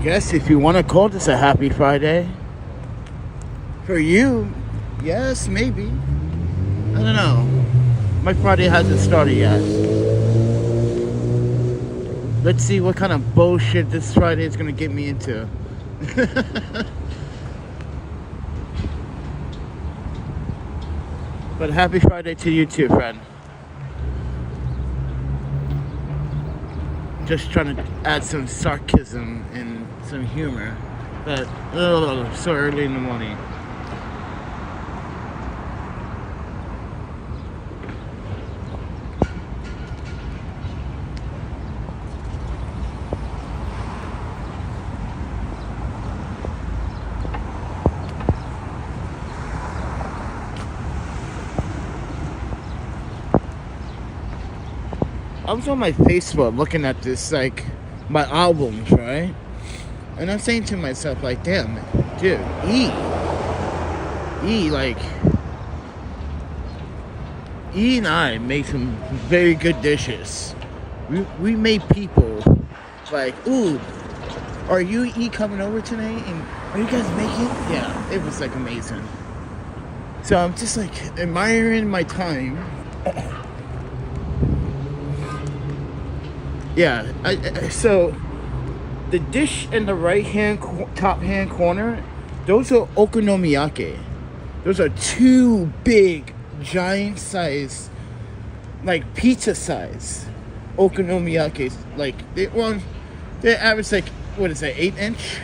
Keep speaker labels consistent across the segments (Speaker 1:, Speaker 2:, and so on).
Speaker 1: guess if you want to call this a happy Friday. For you, yes, maybe. I don't know. My Friday hasn't started yet. Let's see what kind of bullshit this Friday is going to get me into. But happy Friday to you too, friend. Just trying to add some sarcasm and some humor. But, so early in the morning. I was on my Facebook looking at this, like, my albums, right? And I'm saying to myself, like, damn, dude, like, E and I made some very good dishes. We made people, like, ooh, are you E coming over tonight? And are you guys making? Yeah, it was, like, amazing. So I'm just, like, admiring my time. Yeah, so the dish in the top hand corner, those are okonomiyaki. Those are two big, giant size, like pizza size okonomiyaki. Like they average like, what is that, 8-inch?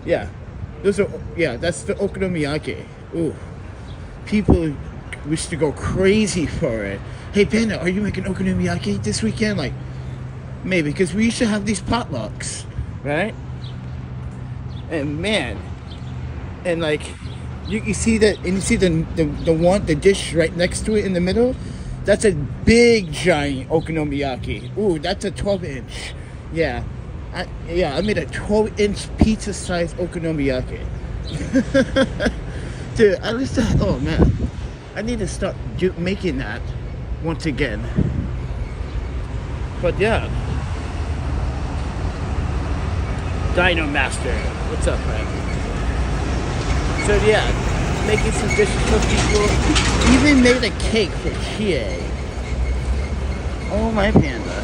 Speaker 1: Yeah, that's the okonomiyaki. Ooh, people used to go crazy for it. Hey Panda, are you making okonomiyaki this weekend? Like, maybe, because we used to have these potlucks, right? And man, and like you see that, and you see the dish right next to it in the middle. That's a big giant okonomiyaki. Ooh, that's a 12-inch. Yeah, I made a 12-inch pizza size okonomiyaki. Dude, oh man, I need to start making that once again. But yeah. Dino Master, what's up, friend? So yeah, making some dishes for people. Even made a cake for Chie. Oh my Panda.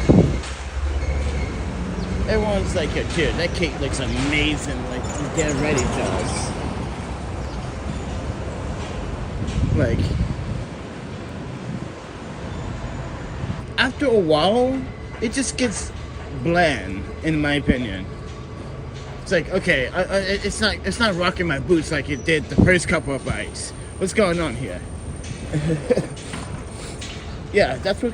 Speaker 1: Everyone's like, yo, dude, that cake looks amazing. Like, you get ready, Joss. Like, after a while, it just gets bland, in my opinion. It's like, okay, it's not rocking my boots like it did the first couple of bites. What's going on here? Yeah, that's what.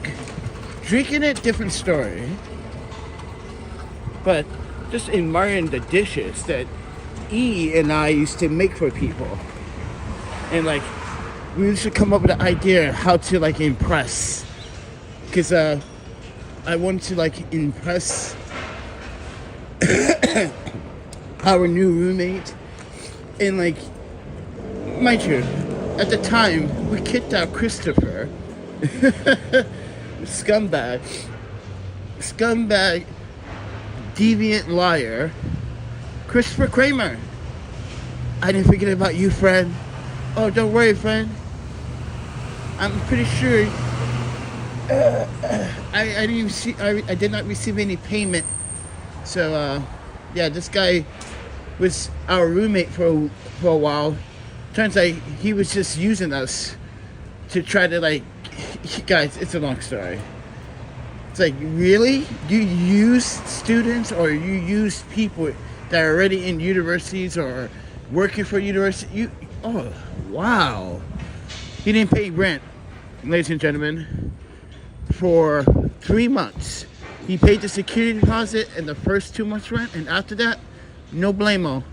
Speaker 1: Drinking it, different story. But just admiring the dishes that E and I used to make for people, and like we used to come up with an idea how to like impress, because I wanted to like impress our new roommate. And like, mind you, at the time we kicked out Christopher. scumbag, deviant liar, Christopher Kramer. I didn't forget about you, friend. Oh, don't worry, friend. I'm pretty sure I did not receive any payment. So yeah, this guy was our roommate for a while. Turns out he was just using us to try to, like, guys, it's a long story. It's like, really? You use students, or you use people that are already in universities or working for university? Oh, wow. He didn't pay rent, ladies and gentlemen, for 3 months. He paid the security deposit and the first 2 months rent, and after that, no blamo,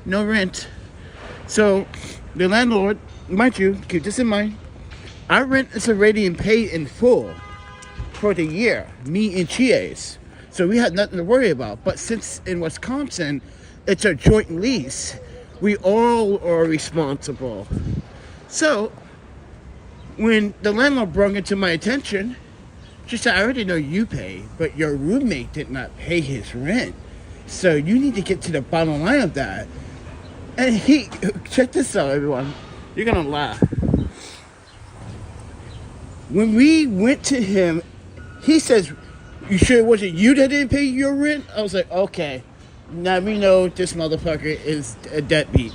Speaker 1: no rent. So the landlord, mind you, keep this in mind, our rent is already paid in full for the year, me and Chie's. So we had nothing to worry about. But since in Wisconsin, it's a joint lease, we all are responsible. So when the landlord brought it to my attention, she said, I already know you pay, but your roommate did not pay his rent. So you need to get to the bottom line of that. And he, check this out, everyone. You're gonna laugh. When we went to him, he says, "You sure it wasn't you that didn't pay your rent?" I was like, okay. Now we know this motherfucker is a deadbeat.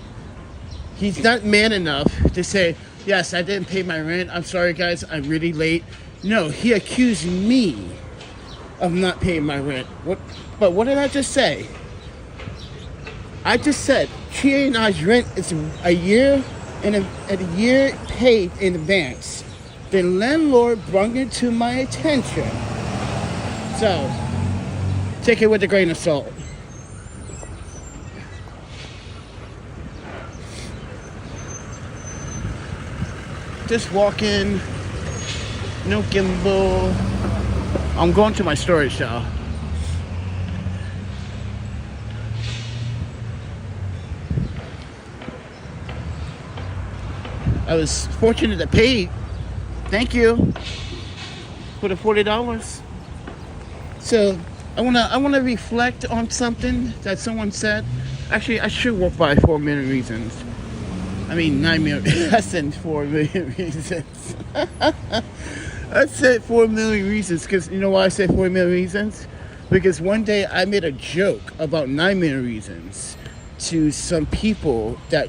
Speaker 1: He's not man enough to say, yes, I didn't pay my rent. I'm sorry, guys. I'm really late. No, he accused me of not paying my rent. But what did I just say? I just said Chia and I's rent is a year paid in advance. The landlord brought it to my attention. So, take it with a grain of salt. Just walking, no gimbal. I'm going to my storage now. I was fortunate to pay. Thank you for the $40. So I wanna reflect on something that someone said. Actually, I should walk by 4 million reasons. I mean 9 million. I said 4 million reasons. I said 4 million reasons because you know why I said 4 million reasons? Because one day I made a joke about 9 million reasons to some people that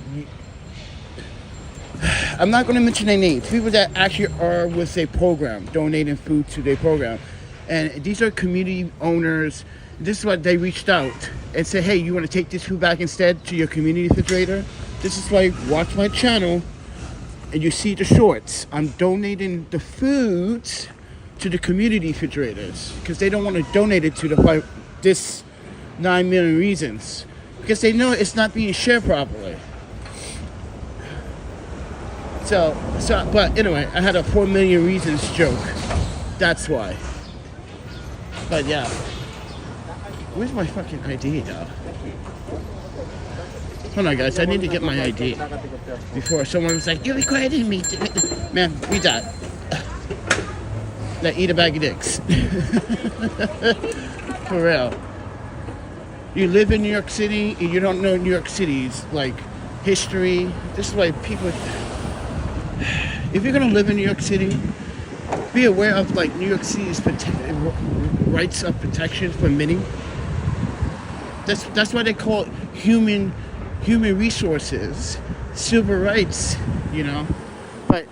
Speaker 1: I'm not going to mention their names. People that actually are with a program, donating food to their program. And these are community owners. This is what they reached out and said, hey, you want to take this food back instead to your community refrigerator? This is why watch my channel and you see the shorts. I'm donating the foods to the community refrigerators because they don't want to donate it to this 9 million reasons because they know it's not being shared properly. So, but anyway, I had a 4 million reasons joke. That's why. But yeah. Where's my fucking ID though? Hold on guys, I need to get my ID. Before someone was like, you recorded me. Man, read that. Like eat a bag of dicks. For real. You live in New York City and you don't know New York City's like history. This is why people... If you're gonna live in New York City, be aware of like New York City's rights of protection for many. That's why they call it human resources, civil rights, you know. But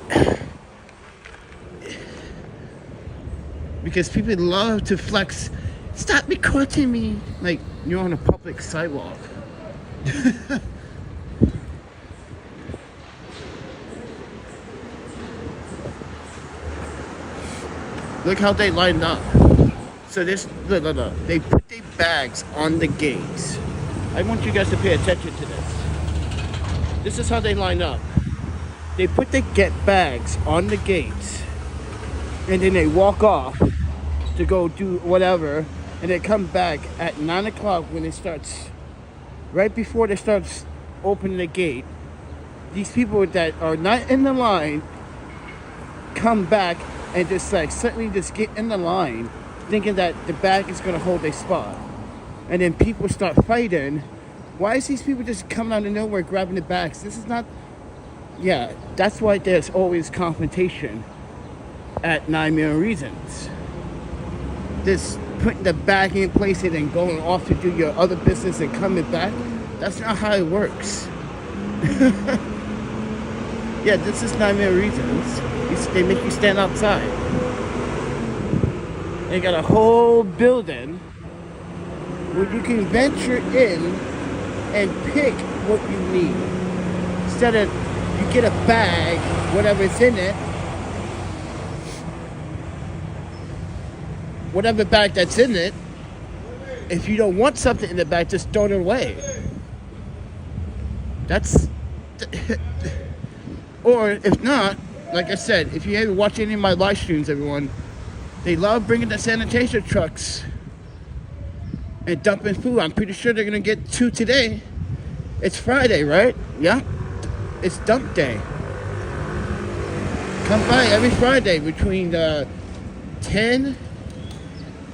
Speaker 1: because people love to flex, stop recording me, like you're on a public sidewalk. Look how they lined up. So this, look. They put their bags on the gates. I want you guys to pay attention to this. This is how they line up. They put the bags on the gates, and then they walk off to go do whatever, and they come back at 9 o'clock when it starts, right before they start opening the gate. These people that are not in the line come back and just like suddenly just get in the line thinking that the bag is going to hold their spot. And then people start fighting. Why is these people just coming out of nowhere grabbing the bags? This is not... Yeah, that's why there's always confrontation at 9 million reasons. This putting the bag in place and then going off to do your other business and coming back, that's not how it works. Yeah, this is 9 million reasons. They make you stand outside. They got a whole building where you can venture in and pick what you need. Instead of you get a bag, whatever's in it, whatever bag that's in it, if you don't want something in the bag, just throw it away. That's... Or if not, like I said, if you haven't watched any of my live streams, everyone, they love bringing the sanitation trucks and dumping food. I'm pretty sure they're going to get 2 today. It's Friday, right? Yeah. It's dump day. Come by every Friday between 10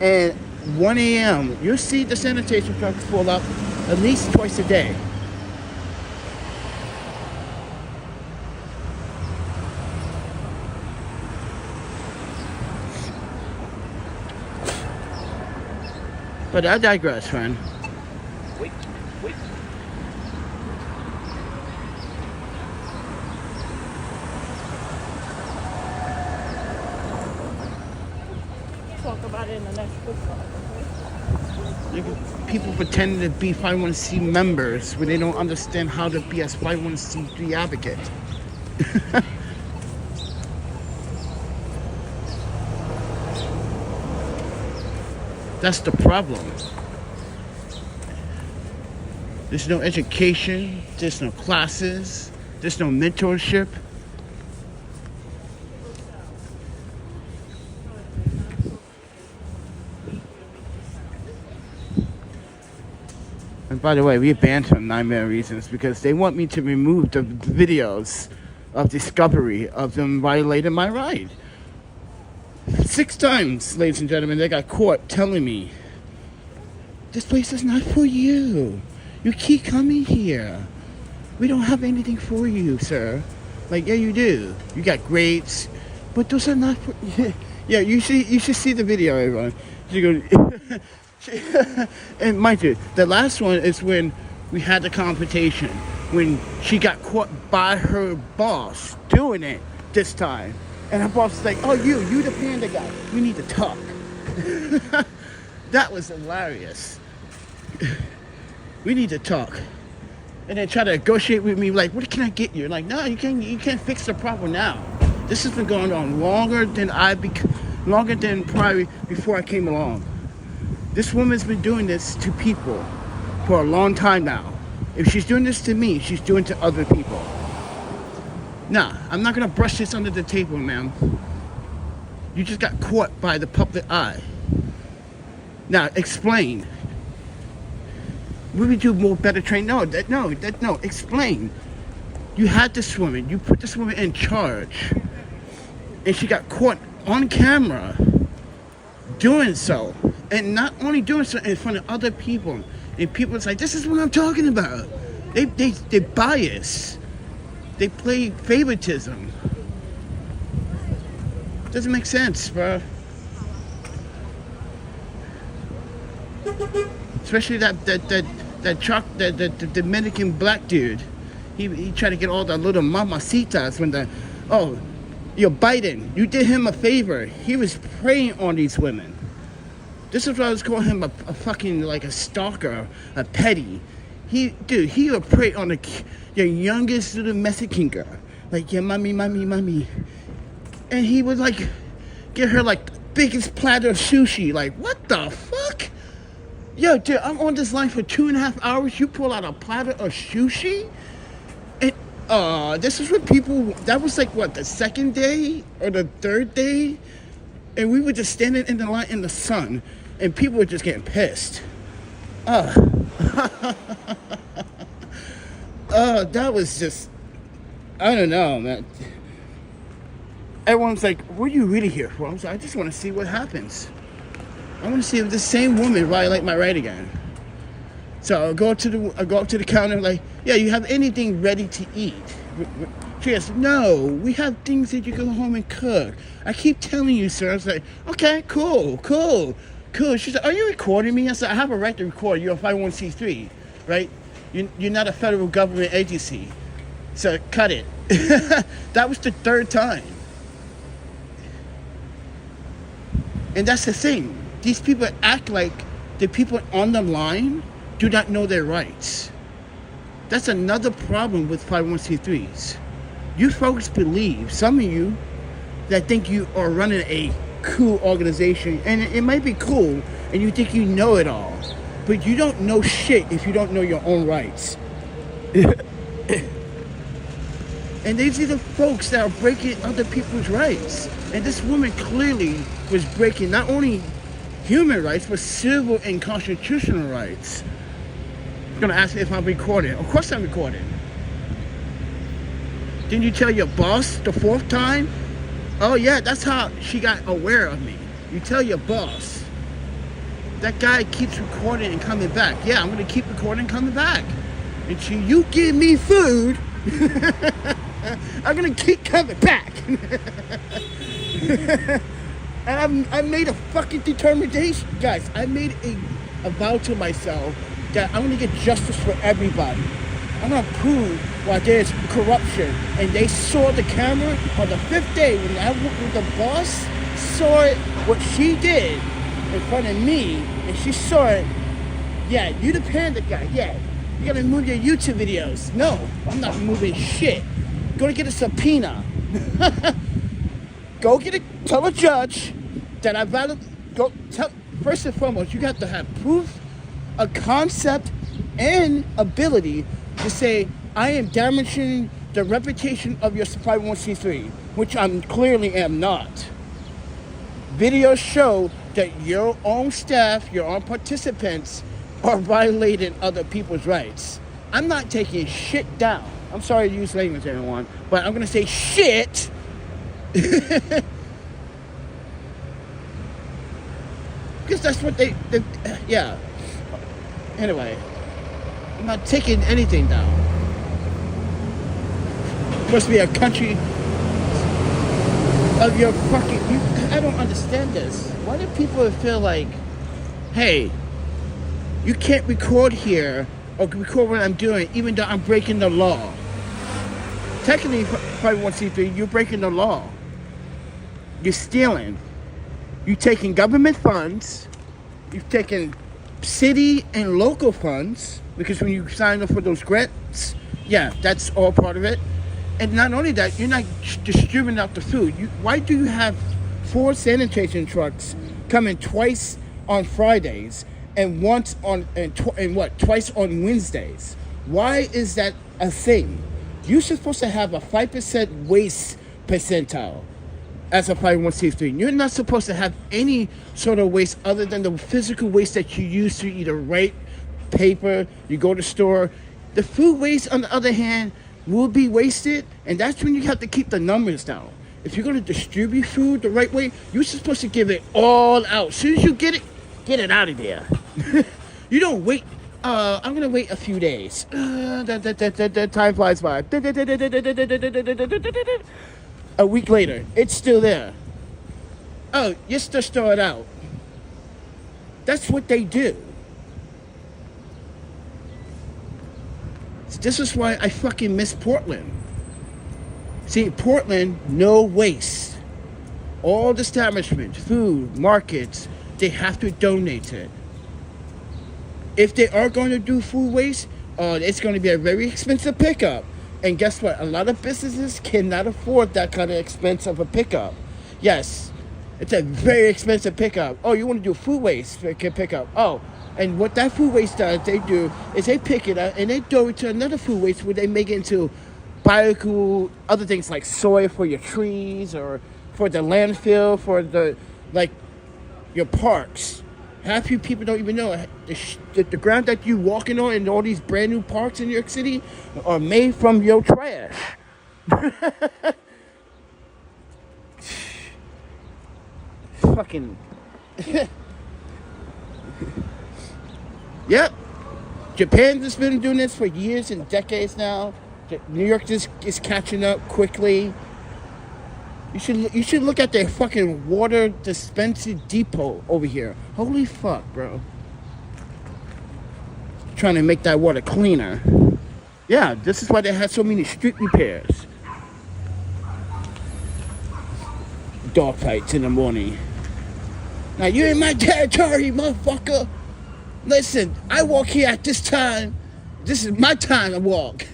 Speaker 1: and 1 a.m., you'll see the sanitation trucks pull up at least twice a day. But I digress, friend.
Speaker 2: Wait.
Speaker 3: Talk about it in the next book.
Speaker 1: People pretending to be 501c members when they don't understand how to be a 501c3 advocate. That's the problem. There's no education, there's no classes, there's no mentorship. And by the way, we banned him 9 million reasons because they want me to remove the videos of discovery of them violating my right. 6 times, ladies and gentlemen, they got caught telling me, this place is not for you. You keep coming here. We don't have anything for you, sir. Like, yeah, you do. You got grades, but those are not for you. Yeah, you should see the video, everyone. You go, and mind you, the last one is when we had the confrontation, when she got caught by her boss doing it this time. And her boss was like, oh, you the panda guy. We need to talk. That was hilarious. We need to talk. And then try to negotiate with me, like, what can I get you? Like, no, you can't fix the problem now. This has been going on longer than probably before I came along. This woman's been doing this to people for a long time now. If she's doing this to me, she's doing it to other people. Nah, I'm not gonna brush this under the table, ma'am. You just got caught by the public eye. Now, explain. We would do more better training. No, explain. You had this woman, you put this woman in charge, and she got caught on camera doing so. And not only doing so in front of other people. And people was like, this is what I'm talking about. They bias. They play favoritism. Doesn't make sense, bro. Especially that Dominican black dude. He tried to get all the little mamacitas when Biden, you did him a favor. He was preying on these women. This is what I was calling him, a fucking, like, a stalker, a petty. He would prey on your youngest little Mexican girl. Like, yeah, mommy. And he would, like, get her, like, the biggest platter of sushi. Like, what the fuck? Yo, dude, I'm on this line for 2.5 hours. You pull out a platter of sushi? And, this is what people, that was, like, what, the second day or the third day? And we were just standing in the line in the sun, and people were just getting pissed. That was just, I don't know, man. Everyone's like, what are you really here for? I was like, I just want to see what happens. I want to see if the same woman violate my right again. So I go up to the counter, like, yeah, you have anything ready to eat? She goes, no, we have things that you go home and cook. I keep telling you, sir. I was like, okay, cool. She said, are you recording me? I said, I have a right to record. You're a 501c3, right? You're not a federal government agency. So cut it. That was the 3rd time. And that's the thing. These people act like the people on the line do not know their rights. That's another problem with 501c3s. You folks believe, some of you, that think you are running a cool organization, and it might be cool, and you think you know it all, but you don't know shit if you don't know your own rights. And these are the folks that are breaking other people's rights. And this woman clearly was breaking not only human rights, but civil and constitutional rights. You're gonna ask me if I'm recording. Of course I'm recording. Didn't you tell your boss the 4th time? Oh yeah, that's how she got aware of me. You tell your boss. that guy keeps recording and coming back. Yeah, I'm gonna keep recording and coming back. Until you give me food, I'm gonna keep coming back. And I made a fucking determination, guys. I made a vow to myself that I'm gonna get justice for everybody. I'm gonna prove why there's corruption. And they saw the camera on the 5th day when the boss saw it, what she did in front of me, and she saw it. Yeah, you the panda guy. Yeah, you gotta move your YouTube videos. No, I'm not moving shit. Go get a subpoena. Go get it. Tell a judge that I valid. Go tell. First and foremost, you got to have proof, a concept, and ability to say I am damaging the reputation of your 501c3, which I clearly am not. Videos show that your own staff, your own participants, are violating other people's rights. I'm not taking shit down. I'm sorry to use language, everyone, but I'm gonna say shit. Because that's what they yeah. Anyway, I'm not taking anything down. Supposed to be a country of your fucking. I don't understand this. Why do people feel like, hey, you can't record here or record what I'm doing, even though I'm breaking the law? Technically, 501c3, you're breaking the law. You're stealing. You're taking government funds. You've taken city and local funds, because when you sign up for those grants, yeah, that's all part of it. And not only that, you're not distributing out the food. Why do you have 4 sanitation trucks coming twice on Fridays and once on twice on Wednesdays? Why is that a thing? You're supposed to have a 5% waste percentile as a 501c3. You're not supposed to have any sort of waste other than the physical waste that you use to either write paper, you go to the store. The food waste, on the other hand, will be wasted, and that's when you have to keep the numbers down. If you're going to distribute food the right way, you're supposed to give it all out. As soon as you get it out of there. You don't wait. I'm going to wait a few days. Time flies by. A week later, it's still there. Oh, you still store it out. That's what they do. This is why I fucking miss Portland. See, Portland, no waste. All the establishments, food, markets, they have to donate it. If they are going to do food waste, it's going to be a very expensive pickup. And guess what? A lot of businesses cannot afford that kind of expense of a pickup. Yes, it's a very expensive pickup. Oh, you want to do food waste pickup? Oh, and what that food waste does, they do is they pick it up and they throw it to another food waste where they make it into biocool, other things like soy for your trees or for the landfill, for your parks. Half you people don't even know the ground that you walking on in all these brand new parks in New York City are made from your trash. Fucking. Yep. Japan has been doing this for years and decades now. New York just is catching up quickly. You should look at their fucking water dispensing depot over here. Holy fuck, bro. Trying to make that water cleaner. Yeah, this is why they had so many street repairs. Dog fights in the morning. Now you're in my territory, motherfucker. Listen, I walk here at this time. This is my time to walk.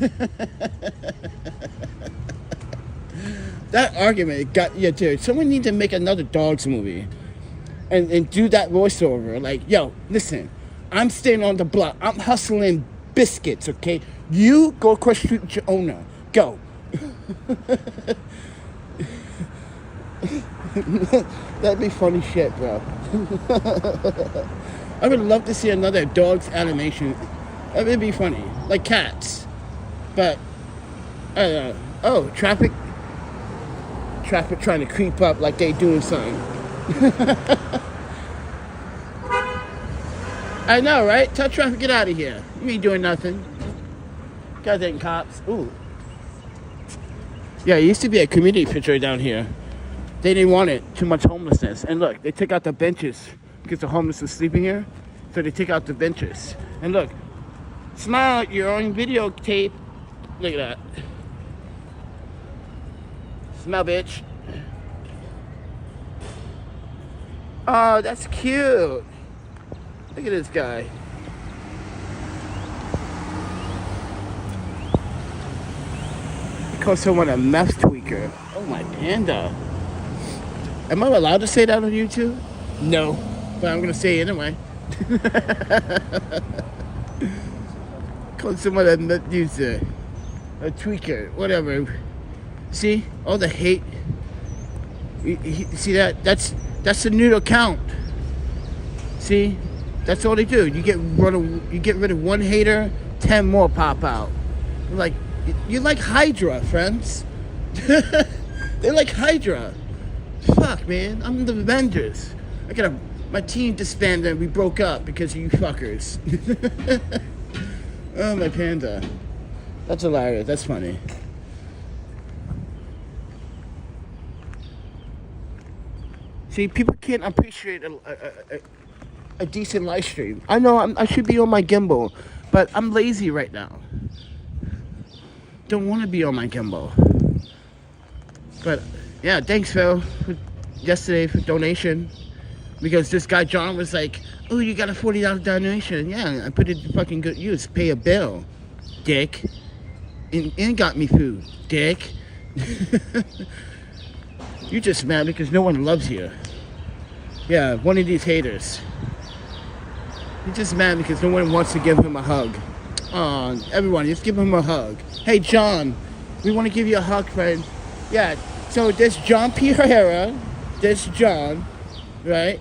Speaker 1: That argument got dude. Someone need to make another dogs movie and do that voiceover. Like, yo, listen, I'm staying on the block. I'm hustling biscuits, okay? You go across the street with your owner. Go. That'd be funny shit, bro. I would love to see another dogs animation. That would be funny. Like cats. But, I don't know. Oh, traffic trying to creep up like they doing something. I know, right? Tell traffic, get out of here. You ain't doing nothing. Goddamn cops. Ooh. Yeah, it used to be a community picture down here. They didn't want it. Too much homelessness. And look, they took out the benches because the homeless was sleeping here. So they took out the benches. And look, smile, you're on videotape. Look at that. Smile, bitch. Oh, that's cute. Look at this guy. He calls someone a meth tweaker. Oh, my panda. Am I allowed to say that on YouTube? No. But I'm going to say it anyway. Call someone a meth user. A tweaker. Whatever. See? All the hate. You see that? That's the new account. See? That's all they do. You get rid of one hater, 10 more pop out. You're like Hydra, friends. They're like Hydra. Fuck, man. I'm the Avengers. My team disbanded and we broke up because of you fuckers. Oh, my panda. That's hilarious. That's funny. See, people can't appreciate a decent live stream. I know I should be on my gimbal, but I'm lazy right now. Don't want to be on my gimbal. But yeah, thanks Phil yesterday for donation, because this guy John was like, "Oh, you got a $40 donation." Yeah, I put it to fucking good use. Pay a bill, dick, and got me food, dick. You're just mad because no one loves you. Yeah, one of these haters. He's just mad because no one wants to give him a hug. Everyone, just give him a hug. Hey, John, we want to give you a hug, friend. Yeah, so this John Pereira, this John, right?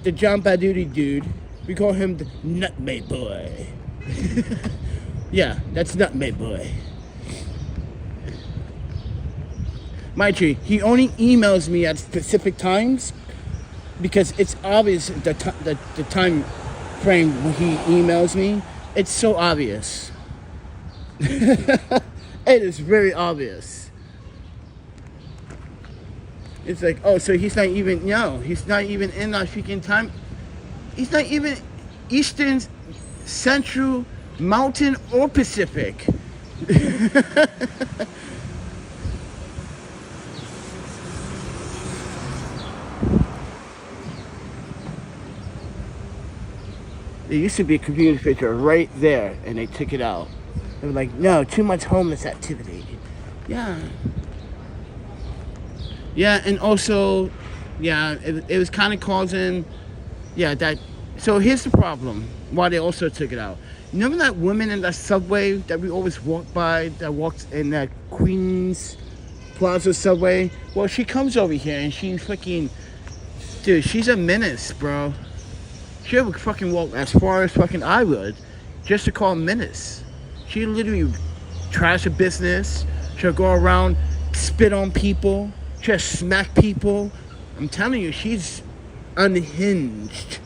Speaker 1: The John Badooty dude. We call him the Nutmeg Boy. Yeah, that's Nutmeg Boy. Mind you, he only emails me at specific times because it's obvious the time frame when he emails me. It's so obvious. It is very obvious. It's like, oh, so he's not even, no, he's not even in our freaking time. He's not even Eastern, Central, Mountain, or Pacific. There used to be a community picture right there, and they took it out. They were like, no, too much homeless activity. Yeah. Yeah, and also, yeah, it was kind of causing, yeah, that. So here's the problem, why they also took it out. Remember that woman in that subway that we always walk by, that walks in that Queens Plaza subway? Well, she comes over here, and she fucking, dude, she's a menace, bro. She would fucking walk as far as fucking I would just to call menace. She literally trash a business. She'll go around, spit on people. She'll smack people. I'm telling you, she's unhinged.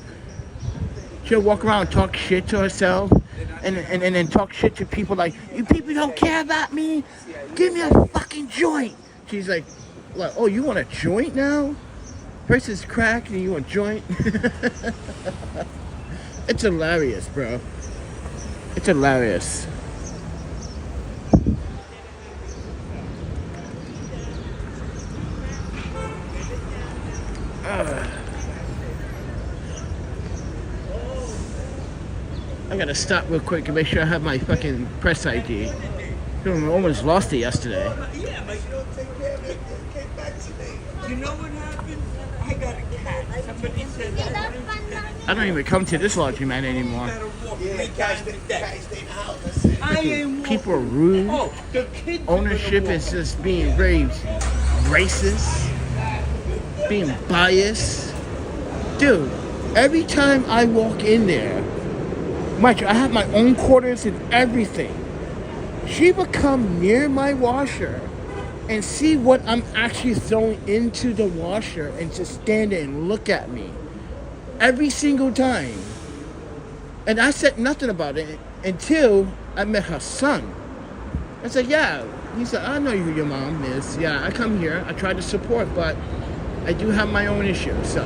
Speaker 1: She'll walk around and talk shit to herself and then talk shit to people like, you people don't care about me? Give me a fucking joint. She's like, oh, you want a joint now? First is crack and you want a joint? It's hilarious, bro. It's hilarious. I gotta stop real quick and make sure I have my fucking press ID. I almost lost it yesterday.
Speaker 2: Yeah, but you don't take care of it. It came back to me. You know what happened? I got a cat. Somebody said that.
Speaker 1: I don't even come to this laundromat anymore.
Speaker 2: Yeah, cats stay in the house.
Speaker 1: People are rude.
Speaker 2: Oh, the kids.
Speaker 1: Ownership is just being very racist, being biased. Dude, every time I walk in there, mind you, I have my own quarters and everything. She would come near my washer and see what I'm actually throwing into the washer and just stand there and look at me. Every single time. And I said nothing about it until I met her son. I said, yeah. He said, I know who your mom is. Yeah, I come here. I try to support, but I do have my own issues. So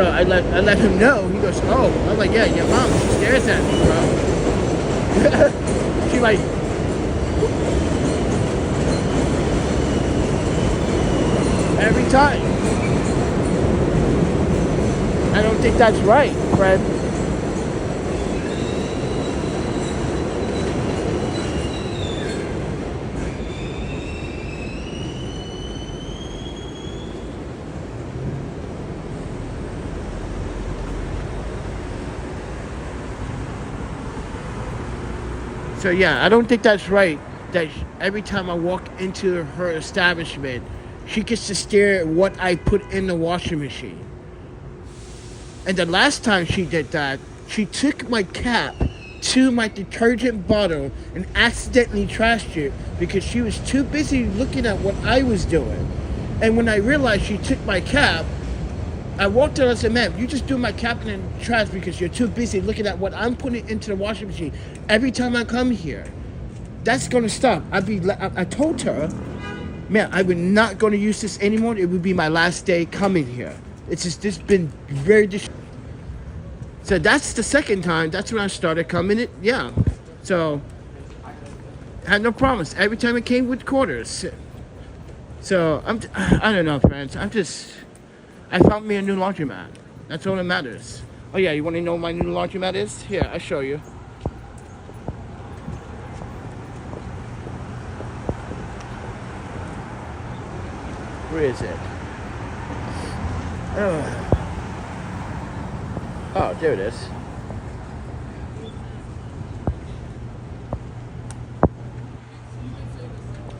Speaker 1: I let him know. He goes, oh. I'm like, yeah, your mom, she stares at me, bro. She like, every time. I don't think that's right, Fred. So yeah, I don't think that's right. That every time I walk into her establishment, she gets to stare at what I put in the washing machine. And the last time she did that, she took my cap to my detergent bottle and accidentally trashed it because she was too busy looking at what I was doing. And when I realized she took my cap, I walked out and said, "Ma'am, you just do my cap in the trash because you're too busy looking at what I'm putting into the washing machine every time I come here. That's gonna stop." I told her, "Man, I would not gonna use this anymore. It would be my last day coming here. It's just this been very So that's the second time. That's when I started coming in. Yeah. So I had no promise. Every time it came with quarters. So I don't know, friends. I found me a new laundromat. That's all that matters. Oh yeah, you want to know what my new laundromat is? Here, I'll show you. Where is it? Oh, there it is.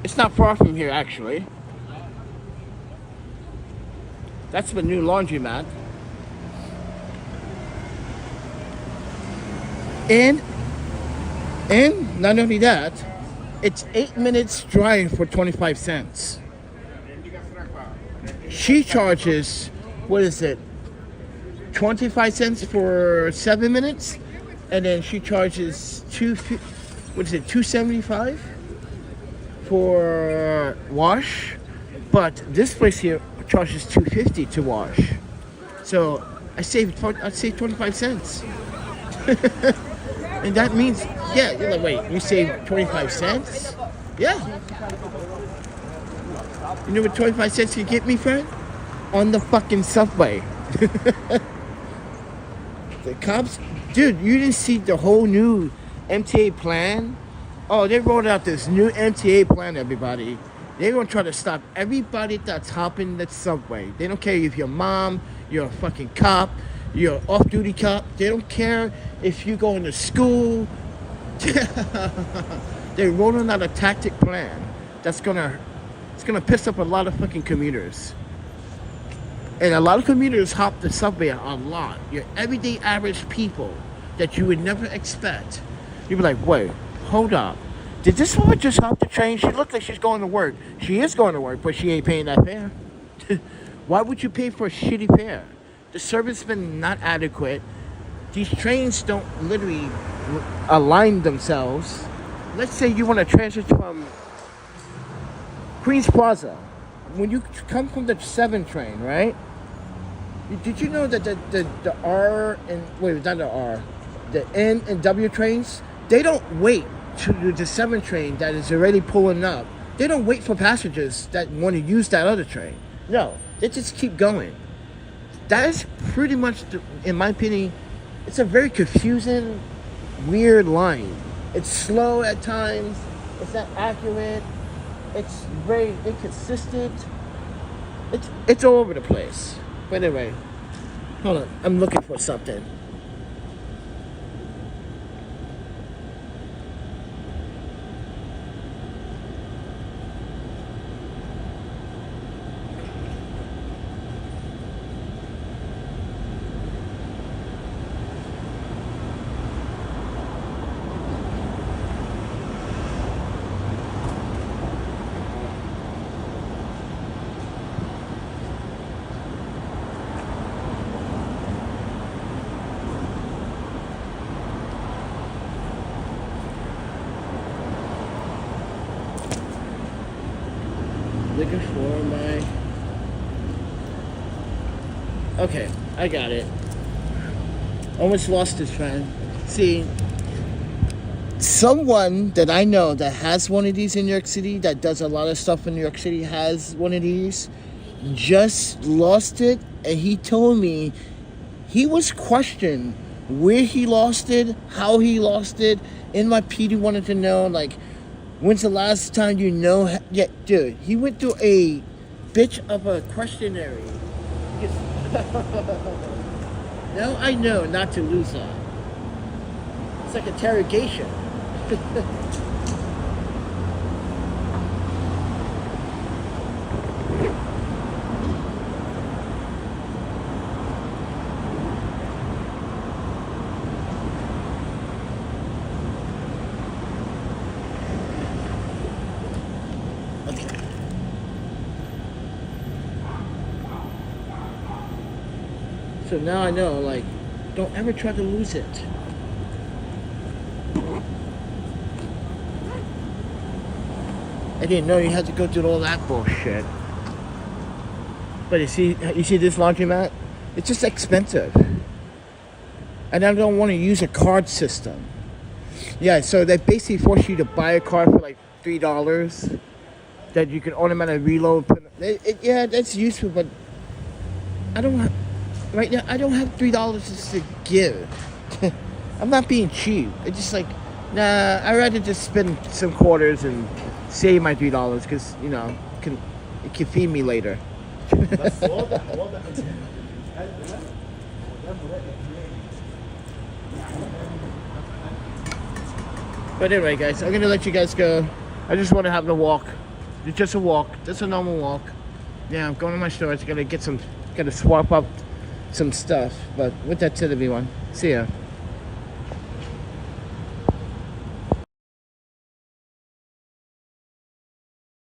Speaker 1: It's not far from here, actually. That's the new laundromat. And not only that, it's 8 minutes drive for 25 cents. She charges, what is it, 25 cents for 7 minutes? And then she charges $2.75 for wash. But this place here charges $2.50 to wash. So I saved 25 cents. And that means, yeah, you're like, wait, you saved 25 cents? Yeah. You know what 25 cents can get me, friend? On the fucking subway. The cops, dude, you didn't see the whole new MTA plan? Oh, they rolled out this new MTA plan, everybody. They're gonna try to stop everybody that's hopping the subway. They don't care if you're mom, you're a fucking cop, you're an off-duty cop. They don't care if you're going to school. They're rolling out a tactic plan it's gonna piss up a lot of fucking commuters. And a lot of commuters hop the subway a lot. Your everyday average people that you would never expect. You'd be like, wait, hold up. Did this woman just hop the train? She looked like she's going to work. She is going to work, but she ain't paying that fare. Why would you pay for a shitty fare? The service has been not adequate. These trains don't literally align themselves. Let's say you want to transit from Queens Plaza. When you come from the 7 train, right? Did you know that the R and, wait, not the R, the N and W trains, they don't wait to the 7 train that is already pulling up. They don't wait for passengers that want to use that other train. No, they just keep going. That is pretty much, in my opinion, it's a very confusing, weird line. It's slow at times. It's not accurate. It's very inconsistent. It's all over the place. But anyway, hold on. I'm looking for something. looking for my... Okay, I got it. Almost lost his friend. See, someone that I know that has one of these in New York City, that does a lot of stuff in New York City, has one of these, just lost it, and he told me he was questioned where he lost it, how he lost it. NYPD wanted to know, like, when's the last time you know? Yeah, dude, he went through a bitch of a questionnaire. Now I know not to lose that. It's like interrogation. So now I know, like, don't ever try to lose it. I didn't know you had to go through all that bullshit. But you see this laundromat? It's just expensive. And I don't want to use a card system. Yeah, so they basically force you to buy a card for like $3 that you can automatically reload. Yeah, that's useful, but I don't have... Right now, I don't have $3 just to give. I'm not being cheap. It's just like, nah, I'd rather just spend some quarters and save my $3 because, you know, it can feed me later. But anyway, guys, I'm going to let you guys go. I just want to have the walk. It's just a walk. Just a normal walk. Yeah, I'm going to my store. Got to swap up some stuff. But with that said, everyone, see ya.